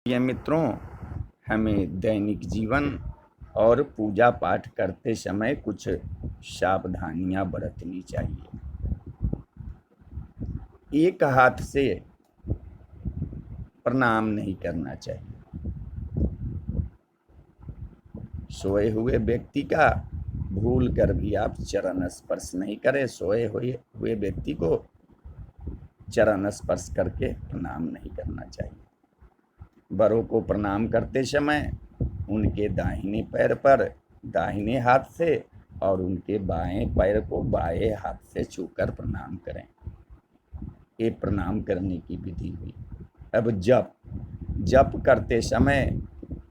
प्रिय मित्रों, हमें दैनिक जीवन और पूजा पाठ करते समय कुछ सावधानियां बरतनी चाहिए। एक हाथ से प्रणाम नहीं करना चाहिए। सोए हुए व्यक्ति का भूल कर भी आप चरण स्पर्श नहीं करें। सोए हुए व्यक्ति को चरण स्पर्श करके प्रणाम नहीं करना चाहिए। बड़ों को प्रणाम करते समय उनके दाहिने पैर पर दाहिने हाथ से और उनके बाएं पैर को बाएं हाथ से छूकर प्रणाम करें। ये प्रणाम करने की विधि हुई। अब जप करते समय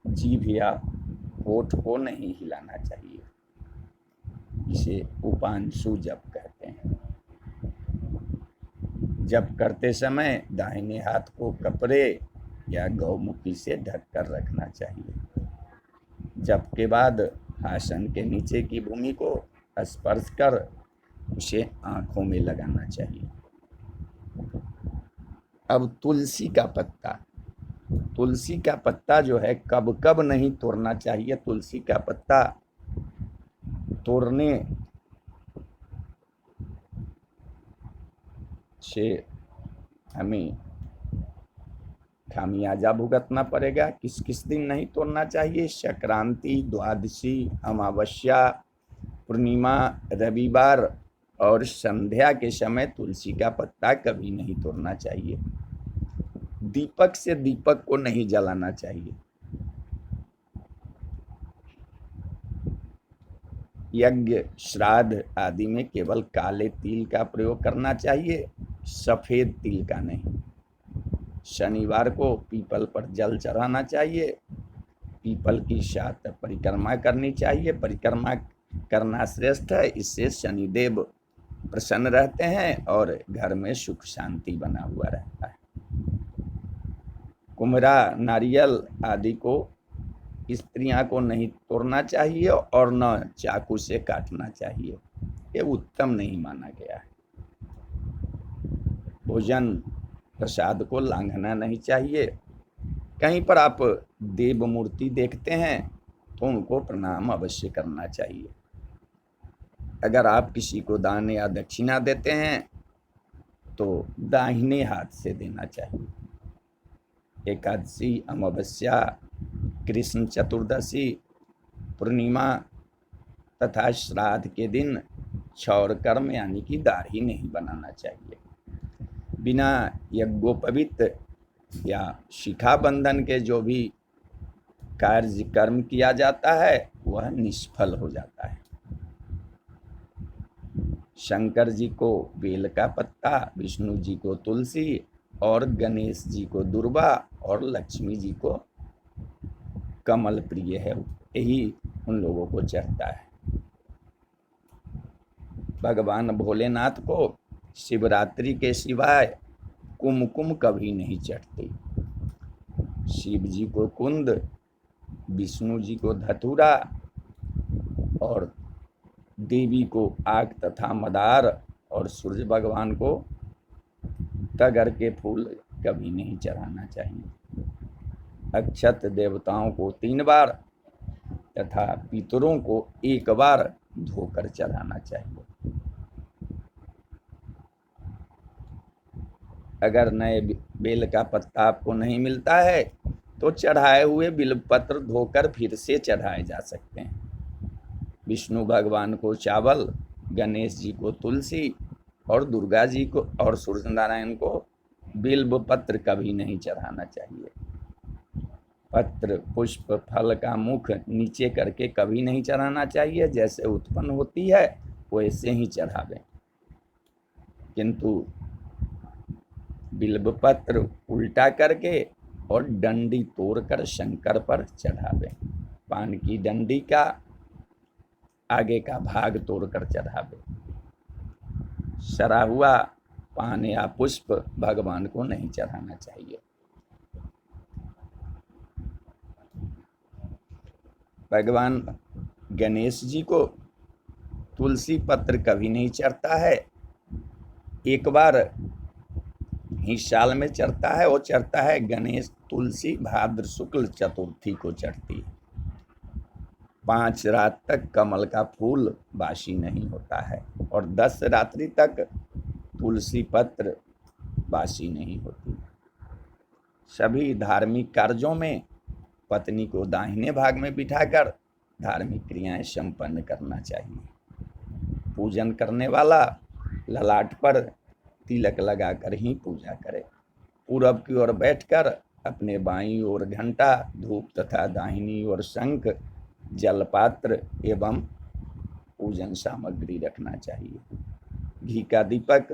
जीभ या होठ को नहीं हिलाना चाहिए। इसे उपांशु जप कहते हैं। जप करते समय दाहिने हाथ को कपड़े या गौमुखी से ढककर रखना चाहिए। जप के बाद आसन के नीचे की भूमि को स्पर्श कर उसे आंखों में लगाना चाहिए। अब तुलसी का पत्ता जो है कब कब नहीं तोड़ना चाहिए। तुलसी का पत्ता तोड़ने से हमें खामियाजा भुगतना पड़ेगा। किस किस दिन नहीं तोड़ना चाहिए? संक्रांति, द्वादशी, अमावस्या, पूर्णिमा, रविवार और संध्या के समय तुलसी का पत्ता कभी नहीं तोड़ना चाहिए। दीपक से दीपक को नहीं जलाना चाहिए। यज्ञ, श्राद्ध आदि में केवल काले तिल का प्रयोग करना चाहिए, सफेद तिल का नहीं। शनिवार को पीपल पर जल चढ़ाना चाहिए। पीपल की 7 परिक्रमा करनी चाहिए। परिक्रमा करना श्रेष्ठ है। इससे शनिदेव प्रसन्न रहते हैं और घर में सुख शांति बना हुआ रहता है। कुम्हरा, नारियल आदि को स्त्रियां को नहीं तोड़ना चाहिए और न चाकू से काटना चाहिए। ये उत्तम नहीं माना गया है। भोजन प्रसाद को लांघना नहीं चाहिए। कहीं पर आप देव मूर्ति देखते हैं तो उनको प्रणाम अवश्य करना चाहिए। अगर आप किसी को दान या दक्षिणा देते हैं तो दाहिने हाथ से देना चाहिए। एकादशी, अमावस्या, कृष्ण चतुर्दशी, पूर्णिमा तथा श्राद्ध के दिन क्षौर कर्म यानी कि दाढ़ी नहीं बनाना चाहिए। बिना यज्ञोपवीत या शिखा बंधन के जो भी कार्य कर्म किया जाता है वह निष्फल हो जाता है। शंकर जी को बेल का पत्ता, विष्णु जी को तुलसी और गणेश जी को दुर्वा और लक्ष्मी जी को कमल प्रिय है, यही उन लोगों को चढ़ता है। भगवान भोलेनाथ को शिवरात्रि के सिवाय कुमकुम कभी नहीं चढ़ती। शिव जी को कुंद, विष्णु जी को धतूरा और देवी को आग तथा मदार और सूर्य भगवान को तगर के फूल कभी नहीं चढ़ाना चाहिए। अक्षत देवताओं को 3 बार तथा पितरों को 1 बार धोकर चढ़ाना चाहिए। अगर नए बेल का पत्ता आपको नहीं मिलता है तो चढ़ाए हुए बिल्वपत्र धोकर फिर से चढ़ाए जा सकते हैं। विष्णु भगवान को चावल, गणेश जी को तुलसी और दुर्गा जी को और सूर्य नारायण को बिल्वपत्र कभी नहीं चढ़ाना चाहिए। पत्र, पुष्प, फल का मुख नीचे करके कभी नहीं चढ़ाना चाहिए। जैसे उत्पन्न होती है वैसे ही चढ़ावें, किंतु बिल्वपत्र उल्टा करके और डंडी तोड़कर शंकर पर चढ़ावें। पान की डंडी का आगे का भाग तोड़कर चढ़ावें। सड़ा हुआ पान या पुष्प भगवान को नहीं चढ़ाना चाहिए। भगवान गणेश जी को तुलसी पत्र कभी नहीं चढ़ता है। 1 बार ही साल में चढ़ता है। वो चढ़ता है गणेश तुलसी भाद्र शुक्ल चतुर्थी को चढ़ती है। 5 रात तक कमल का फूल बासी नहीं होता है और 10 रात्रि तक तुलसी पत्र बासी नहीं होती। सभी धार्मिक कार्यों में पत्नी को दाहिने भाग में बिठाकर धार्मिक क्रियाएं संपन्न करना चाहिए। पूजन करने वाला ललाट पर तिलक लगाकर ही पूजा करे। पूरब की ओर बैठकर अपने बाईं ओर घंटा, धूप तथा दाहिनी ओर शंख, जलपात्र एवं पूजन सामग्री रखना चाहिए। घी का दीपक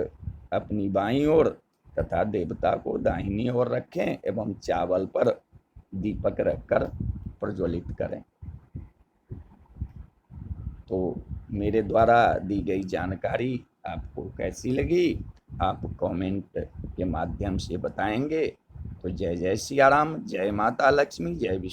अपनी बाईं ओर तथा देवता को दाहिनी ओर रखें एवं चावल पर दीपक रखकर प्रज्वलित करें। तो मेरे द्वारा दी गई जानकारी आपको कैसी लगी, आप कमेंट के माध्यम से बताएंगे। तो जय जय सिया राम, जय माता लक्ष्मी, जय विष्णु।